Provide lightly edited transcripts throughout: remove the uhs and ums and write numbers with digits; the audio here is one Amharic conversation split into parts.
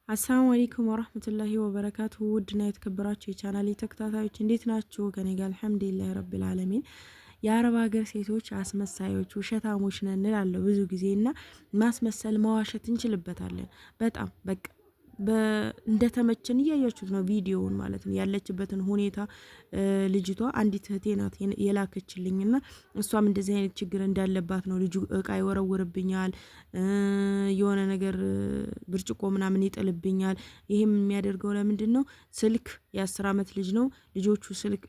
አሰላሙ አለይኩም ወራህመቱላሂ ወበረካቱ ውድና የተከበራችሁ የቻናሌ ተከታታዮች እንዴት ናችሁ? ከኔ ጋር አልሐምዱሊላህ ረብል ዓለሚን። የአረብ ሀገር ሴቶች አስመሳዮች ውሸታሞች ነን እንላለን ብዙ ጊዜና ማስመሰል መዋሸት እንችልበታለን በጣም በቃ እንደተመቸን እያያችሁት ነው ቪዲዮውን ማለት ነው ያለችበትን ሁኔታ ልጅቷ አንዲት እህቴ ናት የላከችልኝና እሷም እንደዚህ አይነት ችግር እንዳለባት ነው ልጁ እቃ ይወረውርብኛል የሆነ ነገር ብርጭቆ ምናምን ይጥልብኛል ይሄም የሚያደርገው ለምንድነው ስልክ የ10 አመት ልጅ ነው ልጆቹ ስልክ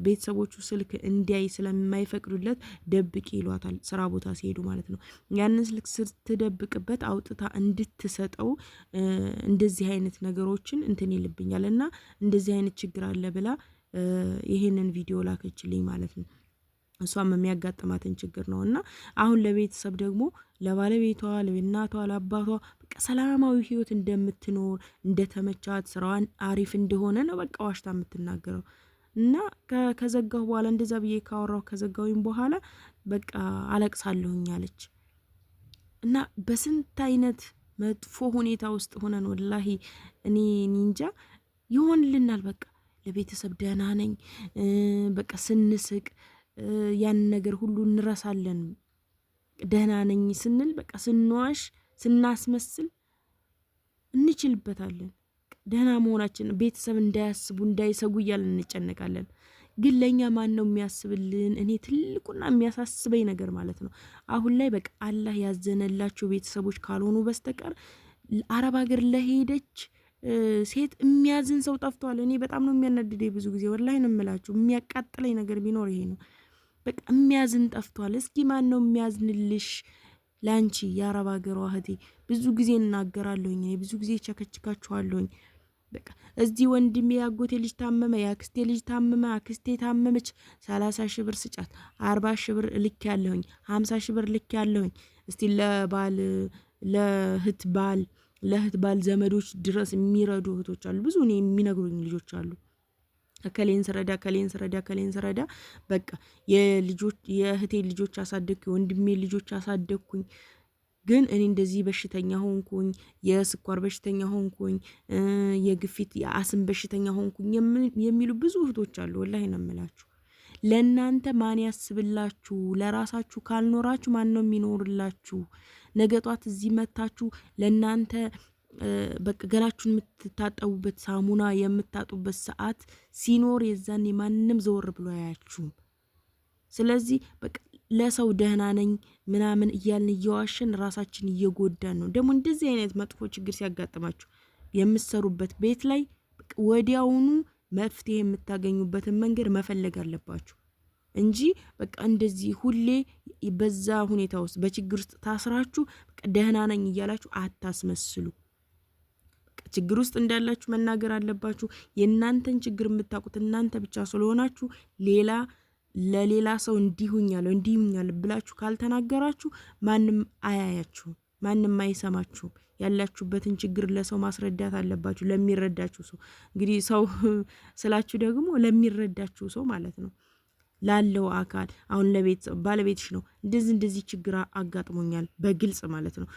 ቤተሰቦቹ ስልክ እንዲያይ ስለማይፈቅዱለት ደብቂ ይሏታል ስራ ቦታ ሲሄዱ ማለት ነው ያንን ስልክ ስትደብቅበት አውጥታ እንድትሰጠው እንደዚህ አይነት ነገሮችን እንትን ይልብኛልና እንደዚህ አይነት ችግር አለ ብላ ይሄንን ቪዲዮ ላከችልኝ ማለት ነው እሷም የሚያጋጥማትን ችግር ነውና አሁን ለቤተሰብ ደግሞ ለባለቤቷ ለእናቷ ለአባቷ በቃ ሰላማዊ ህይወት እንደምትኖር እንደተመቻት ስራዋን አሪፍ እንደሆነ ነው በቃ ዋሽታ የምትናገረው እና ከዘጋው በኋላ እንደዛ ብዬ ካወራው ከዘጋውኝ በኋላ በቃ አለቅሳለሁኝ አለች እና በስንት አይነት መጥፎ ሁኔታ ውስጥ ሆነን ወላሂ እኔ እንጃ ይሆንልናል በቃ ለቤተሰብ ደህና ነኝ በቃ ስንስቅ ያን ነገር ሁሉ እንረሳለን ደህና ነኝ ስንል በቃ ስንዋሽ ስናስመስል እንችልበታለን ደህና መሆናችን ቤተሰብ እንዳያስቡ እንዳይሰጉ እያልን እንጨነቃለን ግን ለኛ ማን ነው የሚያስብልን እኔ ትልቁና የሚያሳስበኝ ነገር ማለት ነው አሁን ላይ በቃ አላህ ያዘነላችሁ ቤተሰቦች ካልሆኑ በስተቀር አረብ ሀገር ለሄደች ሴት የሚያዝን ሰው ጠፍቷል እኔ በጣም ነው የሚያነድደኝ ብዙ ጊዜ ወላሂ ነው የምላችሁ የሚያቃጥለኝ ነገር ቢኖር ይሄ ነው በቃ የሚያዝን ጠፍቷል እስኪ ማን ነው የሚያዝንልሽ ላንቺ የአረብ ሀገር እህቴ ብዙ ጊዜ እናገራለሁኝ እኔ ብዙ ጊዜ ቸከችካችኋለሁኝ በቃ እዚህ ወንድሜ ያጎቴ ልጅ ታመመ ያክስቴ ልጅ ታመመ አክስቴ ታመመች 30 ሺህ ብር ስጫት 40 ሺህ ብር ልክ ያለሁኝ 50 ሺህ ብር ልክ ያለሁኝ እስቲ ለባል ለህት ባል ዘመዶች ድረስ የሚረዱ እህቶች አሉ ብዙ እኔ የሚነግሩኝ ልጆች አሉ ከሌን ስረዳ በቃ የልጆች የእህቴ ልጆች አሳደኩኝ ወንድሜ ልጆች አሳደኩኝ ግን እኔ እንደዚህ በሽተኛ ሆንኩኝ የስኳር በሽተኛ ሆንኩኝ የግፊት የአስም በሽተኛ ሆንኩኝ የሚሉ ብዙ እህቶች አሉ ወላሂ ነው የምላችሁ ለእናንተ ማን ያስብላችሁ ለራሳችሁ ካልኖራችሁ ማን ነው የሚኖርላችሁ ነገጧት እዚህ መታችሁ ለእናንተ በቃ ገላችሁን የምትታጠቡበት ሳሙና የምታጡበት ሰዓት ሲኖር የዛኔ ማንንም ዘወር ብሎ አያያችሁም ስለዚህ በቃ ለሰው ደህና ነኝ ምናምን እያልን እየዋሸን ራሳችን እየጎዳን ነው ደግሞ እንደዚህ አይነት መጥፎ ችግር ሲያጋጥማችሁ የምትሰሩበት ቤት ላይ ወዲያውኑ መፍትሄ የምታገኙበትን መንገድ መፈለግ አለባችሁ እንጂ በቃ እንደዚህ ሁሌ በዛ ሁኔታ ውስጥ በችግር ውስጥ ታስራችሁ በቃ ደህና ነኝ እያላችሁ አታስመስሉ ችግር ውስጥ እንዳላችሁ መናገር አለባችሁ የእናንተን ችግር የምታውቁት እናንተ ብቻ ስለሆናችሁ ለሌላ ሰው እንዲሁኛል ብላችሁ ካልተናገራችሁ ማንንም አያያችሁ ማንንም አይሰማችሁ ያላችሁበትን ችግር ለሰው ማስረዳት አለባችሁ ለሚረዳችሁ ሰው እንግዲህ ሰው ስላችሁ ደግሞ ለሚረዳችሁ ሰው ማለት ነው ላለው አካል አሁን ባለቤትሽ ነው እንደዚህ ችግር አጋጥሞኛል በግልጽ ማለት ነው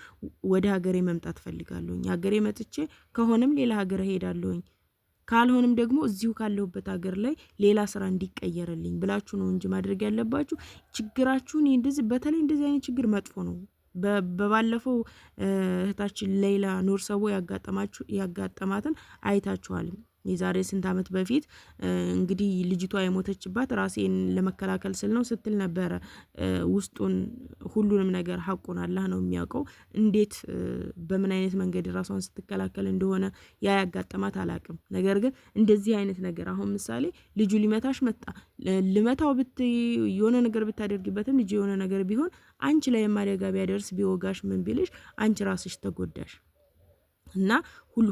ወደ ሀገሬ መምጣት ፈልጋለሁኝ ሀገሬ መጥቼ ከሆነም ሌላ ሀገር ሄዳለሁኝ ካልሆነም ደግሞ እዚሁ ካለሁበት ሀገር ላይ ሌላ ስራ እንዲቀየርልኝ ብላችሁ ነው እንጂ ማድረግ ያለባችሁ ችግራችሁን እንደዚህ በተለይ እንደዚህ አይነት ችግር መጥፎ ነው በባለፈው እህታችን ሌላ ኑር ሰቦ ያጋጠማትን አይታችኋል የዛሬ ስንት አመት በፊት እንግዲህ ልጅቷ የሞተችባት ራሴን ለመከላከል ስል ነው ስትል ነበር ውስጡን ሁሉንም ነገር ሐቁን አላህ ነው የሚያውቀው እንዴት በምን አይነት መንገድ ራሷን ስትከላከል እንደሆነ ያጋጠማት አላቅም ነገር ግን እንደዚህ አይነት ነገር አሁን ምሳሌ ልጁ ሊመታሽ መጣ ልመታው የሆነ ነገር ብታደርጊበትም ልጅ የሆነ ነገር ቢሆን አንቺ ላይ ማደጋ ቢያደርስ ቢወጋሽ ምን ቢልሽ አንቺ ራስሽ ተጎዳሽ እና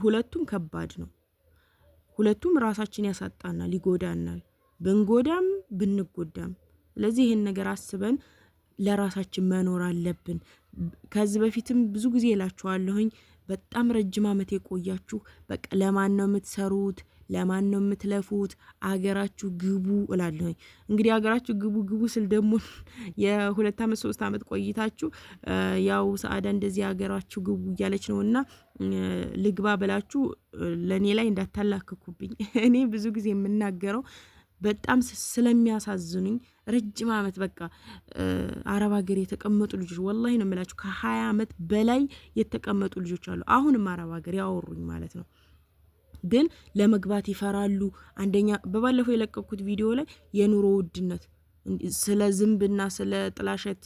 ሁለቱም ከባድ ነው ሁለቱም ራሳችን ያሳጣናል ይጎዳናል ብንጎዳም ብንጎዳም ስለዚህ ይሄን ነገር አስበን ለራሳችን መኖር አለብን ከዚህ በፊትም ብዙ ጊዜ እላችኋለሁኝ በጣም ረጅም ዓመት የቆያችሁ በቃ ለማን ነው የምትሰሩት? ለማን ነው የምትለፉት? አገራችሁ ግቡ እላለሁ። እንግዲህ አገራችሁ ግቡ ስል ደግሞ የ2 ዓመት 3 ዓመት ቆይታችሁ ያው ሰዓዳ እንደዚህ አገራችሁ ግቡ እያለች ነውና ልግባ ብላችሁ ለኔ ላይ እንዳታላክኩብኝ። እኔ ብዙ ጊዜ የምናገረው በጣም ስለሚያሳዝኑኝ ረጅም ዓመት በቃ አረብ ሀገር የተቀመጡ ልጆች ወላሂ ነው የምላችሁ ከ20 ዓመት በላይ የተቀመጡ ልጆች አሉ። አሁንም አረብ ሀገር ያወሩኝ ማለት ነው። ግን ለመግባት ይፈራሉ። አንደኛ በባለፈው የለቀኩት ቪዲዮ ላይ የኑሮ ውድነት ስለ ዝንብና ስለ ጥላሸት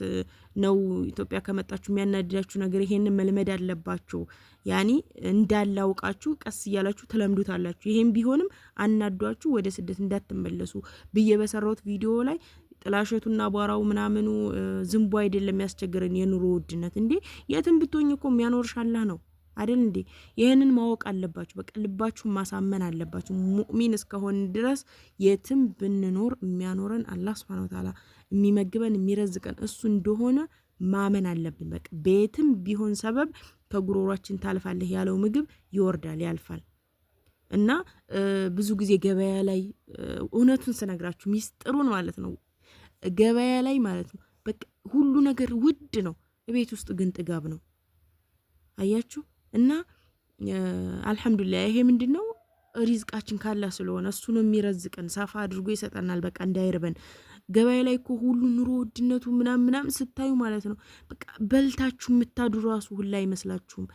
ነው ኢትዮጵያ ከመጣችሁ የሚያናድዳችሁ ነገር ይሄንን መልመድ አለባችሁ። ያኒ እንዳላውቃችሁ ቀስ እያላችሁ ተለምዱታላችሁ። ይሄን ቢሆንም አናዷችሁ ወደ ስደት እንዳትመለሱ ብዬ በሰራሁት ቪዲዮ ላይ ጥላሸቱና አቧራው ምናምኑ ዝንቡ አይደለም ያስቸገረን የኑሮ ውድነት እንዴ የትም ብትሆኝ እኮ የሚያኖርሽ አላህ ነው አይደል እንዴ? ይሄንን ማወቅ አለባችሁ። በቃ ልባችሁን ማሳመን አለባችሁ። ሙእሚን እስከሆን ድረስ የትም ብንኖር የሚያኖረን አላህ Subhanahu Wa Ta'ala የሚመግበን የሚረዝቀን እሱ እንደሆነ ማመን አለብን። በቃ ቤትም ቢሆን ሰበብ ከጉሮሯችን ታልፋለህ ያለው ምግብ ይወርዳል ያልፋል። እና ብዙ ጊዜ ገበያ ላይ እውነቱን ስነግራችሁ ሚስጥሩን ማለት ነው ገበያ ላይ ማለት ነው በቃ ሁሉ ነገር ውድ ነው። ቤት ውስጥ ግን ጥጋብ ነው። አያችሁ እና አልহামዱሊላህ ይሄ ምንድነው ሪዝቃችን ካላ ስለሆነ እሱ ነው የሚረዝቀን ሰፋ አድርጎ ይሰጠናል። በቃ እንዳይርበን ገበያ ላይ እኮ ሁሉ ኑሮ ውድነቱ ምናምን ስታዩ ማለት ነው በቃ በልታችሁ የምታድሩ ራሱ ሁላ አይመስላችሁም።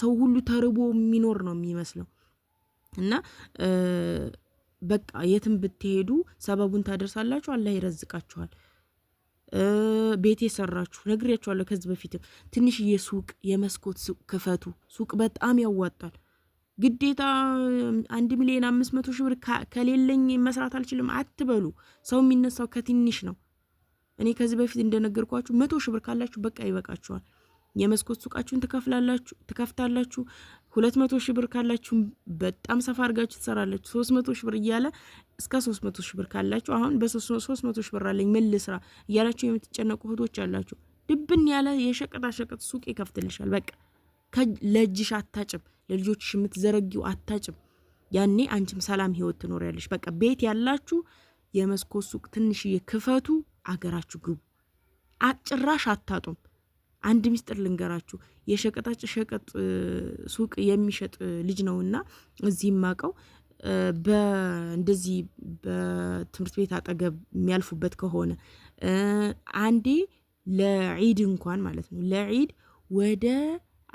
ሰው ሁሉ ተርቦ የሚኖር ነው የሚመስለው። እና በቃ የትም ብትሄዱ ሰበቡን ታደርሳላችሁ አላህ ይረዝቃችኋል። ቤት የሰራችሁ ነግሬያችኋለሁ ከዚህ በፊት ትንሽዬ ሱቅ የመስኮት ሱቅ ክፈቱ። ሱቅ በጣም ያዋጣል። ግዴታ 1,500,000 ብር ከሌለኝ መስራት አልችልም አትበሉ። ሰው የሚነሳው ከትንሽ ነው። እኔ ከዚህ በፊት እንደነገርኳችሁ 100,000 ብር ካላችሁ በቃ ይበቃችኋል። የመስኮት ሱቃችሁን ትከፍታላችሁ። 200,000 ብር ካላችሁ በጣም ሰፋ አድርጋችሁ ትሰራላችሁ። 300,000 ብር እያለ እስከ 300,000 ብር ካላችሁ አሁን በ300,000 ብር አለኝ ምን ልስራ እያላችሁ የምትጨነቁ እህቶች አላችሁ። ድብን ያለ የሸቀጣ ሸቀጥ ሱቅ ይከፍትልሻል። በቃ ለእጅሽ አታጭም፣ ለልጆችሽ የምትዘረጊው አታጭም። ያኔ አንቺም ሰላም ህይወት ትኖሪያለሽ። በቃ ቤት ያላችሁ የመስኮት ሱቅ ትንሽዬ ክፈቱ፣ አገራችሁ ግቡ። አጭራሽ አታጡም። አንድ ሚስጥር ልንገራችሁ። የሸቀጣጭ ሸቀጥ ሱቅ የሚሸጥ ልጅ ነውና እዚህ ማቀው እንደዚህ በትምህርት ቤት አጠገብ የሚያልፉበት ከሆነ አንዴ ለዒድ እንኳን ማለት ነው ለዒድ ወደ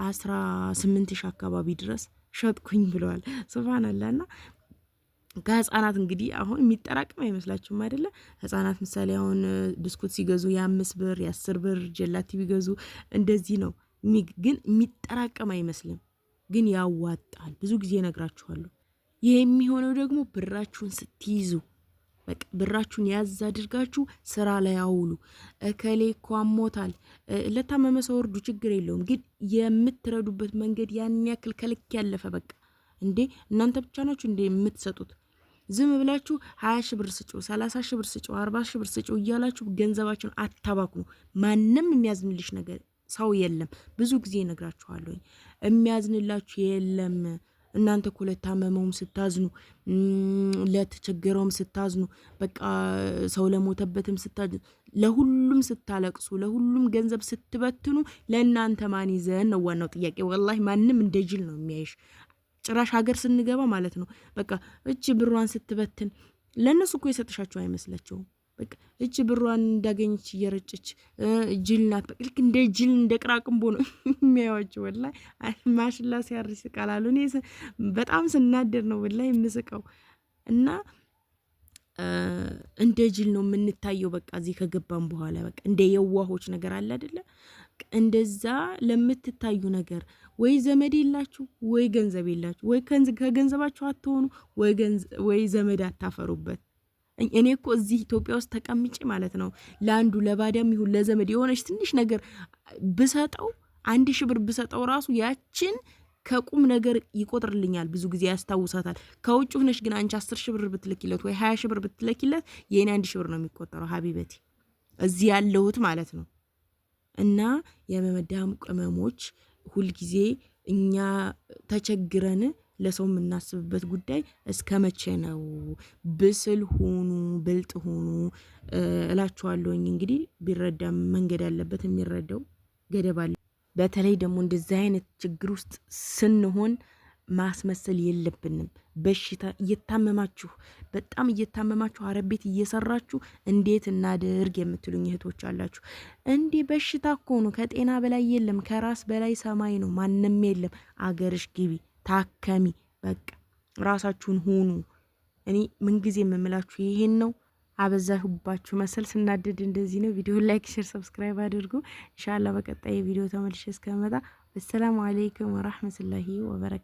18,000 አካባቢ ድረስ ሸጥኩኝ ብለዋል። ሱብሃንአላህና ከህፃናት እንግዲህ አሁን የሚጠራቅም አይመስላችሁም አይደለ? ህፃናት ምሳሌ አሁን ብስኩት ሲገዙ የ5 ብር የ10 ብር ጀላቲ ቢገዙ እንደዚህ ነው። ግን የሚጠራቀም አይመስልም፣ ግን ያዋጣል። ብዙ ጊዜ ነግራችኋለሁ። ይሄ የሚሆነው ደግሞ ብራችሁን ስትይዙ በቃ ብራችሁን ያዝ አድርጋችሁ ስራ ላይ አውሉ። እከሌ እኮ አሞታል ለታመመ ሰው እርዱ፣ ችግር የለውም። ግን የምትረዱበት መንገድ ያን ያክል ከልክ ያለፈ በቃ እንዴ እናንተ ብቻ ናችሁ እንዴ የምትሰጡት? ዝም ብላችሁ 20,000 ብር ስጪው 30,000 ብር ስጪው 40,000 ብር ስጪው እያላችሁ ገንዘባችሁን አታባክኑ። ማንንም የሚያዝንልሽ ነገር ሰው የለም። ብዙ ጊዜ ነግራችኋለሁ፣ የሚያዝንላችሁ የለም። እናንተ እኮ ለታመመውም ስታዝኑ ለተቸገረውም ስታዝኑ በቃ ሰው ለሞተበትም ስታዝኑ ለሁሉም ስታለቅሱ ለሁሉም ገንዘብ ስትበትኑ ለእናንተ ማን ይዘን ነው ዋናው ጥያቄ። ወላሂ ማንንም እንደጅል ነው የሚያይሽ። ጭራሽ ሀገር ስንገባ ማለት ነው በቃ እቺ ብሯን ስትበትን ለነሱ እኮ የሰጥሻቸው አይመስላቸውም። በቃ እቺ ብሯን እንዳገኘች እየረጨች ጅል ናት። በቃ ልክ እንደ ጅል እንደ ቅራቅምቦ ነው የሚያዩዋቸው። ወላሂ ማሽላ ሲያርስ ቃላሉ እኔ በጣም ስናደር ነው ወላሂ የምስቀው። እና እንደ ጅል ነው የምንታየው። በቃ እዚህ ከገባን በኋላ በቃ እንደ የዋሆች ነገር አለ አይደለ? እንደዛ ለምትታዩ ነገር ወይ ዘመድ የላችሁ ወይ ገንዘብ የላችሁ ወይ ከገንዘባችሁ አትሆኑ ወይ ዘመድ አታፈሩበት። እኔ እኮ እዚህ ኢትዮጵያ ውስጥ ተቀምጬ ማለት ነው ለአንዱ ለባዳም ይሁን ለዘመድ የሆነች ትንሽ ነገር ብሰጠው 1,000 ብር ብሰጠው ራሱ ያችን ከቁም ነገር ይቆጥርልኛል። ብዙ ጊዜ ያስታውሳታል። ከውጭ ሆነሽ ግን አንቺ 10,000 ብር ብትልኪለት ወይ 20,000 ብር ብትልኪለት የኔ 1,000 ብር ነው የሚቆጠረው ሀቢበቲ እዚህ ያለሁት ማለት ነው። እና የመመዳም ቅመሞች ሁል ጊዜ እኛ ተቸግረን ለሰው የምናስብበት ጉዳይ እስከ መቼ ነው? ብስል ሆኑ ብልጥ ሆኑ እላችኋለሁኝ። እንግዲህ ቢረዳ መንገድ ያለበት የሚረዳው ገደብ አለ። በተለይ ደግሞ እንደዚህ አይነት ችግር ውስጥ ስንሆን ማስመሰል የለብንም። በሽታ እየታመማችሁ በጣም እየታመማችሁ አረብ ቤት እየሰራችሁ እንዴት እናድርግ የምትሉኝ እህቶች አላችሁ። እንዴ በሽታ እኮ ነው፣ ከጤና በላይ የለም፣ ከራስ በላይ ሰማይ ነው፣ ማንም የለም። አገርሽ ግቢ ታከሚ፣ በቃ ራሳችሁን ሁኑ። እኔ ምንጊዜ የምምላችሁ ይሄን ነው። አበዛሁባችሁ መሰል፣ ስናደድ እንደዚህ ነው። ቪዲዮ ላይክ፣ ሼር፣ ሰብስክራይብ አድርጉ። ኢንሻአላህ በቀጣይ ቪዲዮ ተመልሼ እስከመጣ፣ አሰላሙ አለይኩም ወራህመቱላሂ ወበረካቱ።